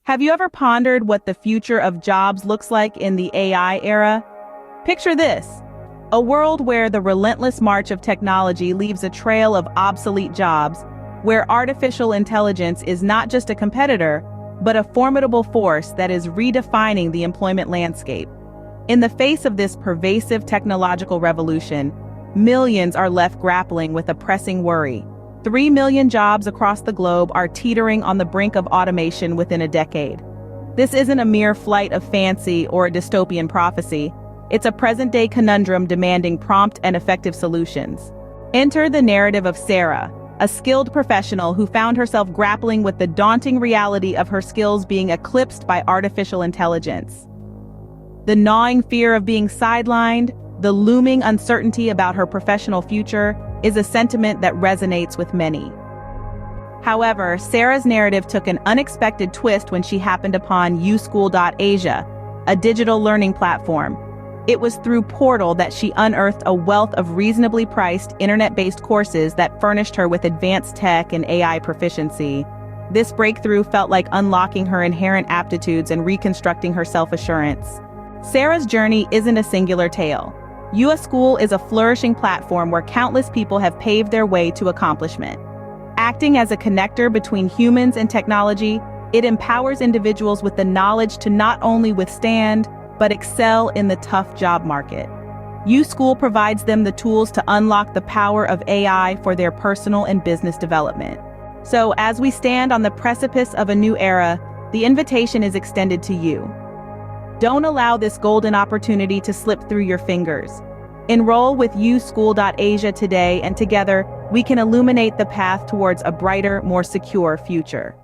Have you ever pondered what the future of jobs looks like in the AI era? Picture this: a world where the relentless march of technology leaves a trail of obsolete jobs, where artificial intelligence is not just a competitor, but a formidable force that is redefining the employment landscape. In the face of this pervasive technological revolution, millions are left grappling with a pressing worry. 3 million jobs across the globe are teetering on the brink of automation within a decade. This isn't a mere flight of fancy or a dystopian prophecy. It's a present-day conundrum demanding prompt and effective solutions. Enter the narrative of Sarah, a skilled professional who found herself grappling with the daunting reality of her skills being eclipsed by artificial intelligence. The gnawing fear of being sidelined, the looming uncertainty about her professional future, is a sentiment that resonates with many. However, Sarah's narrative took an unexpected twist when she happened upon USchool Asia, a digital learning platform. It was through Portal that she unearthed a wealth of reasonably priced internet-based courses that furnished her with advanced tech and AI proficiency. This breakthrough felt like unlocking her inherent aptitudes and reconstructing her self-assurance. Sarah's journey isn't a singular tale. USchool is a flourishing platform where countless people have paved their way to accomplishment. Acting as a connector between humans and technology, it empowers individuals with the knowledge to not only withstand, but excel in the tough job market. USchool provides them the tools to unlock the power of AI for their personal and business development. So, as we stand on the precipice of a new era, the invitation is extended to you. Don't allow this golden opportunity to slip through your fingers. Enroll with USchool Asia today, and together we can illuminate the path towards a brighter, more secure future.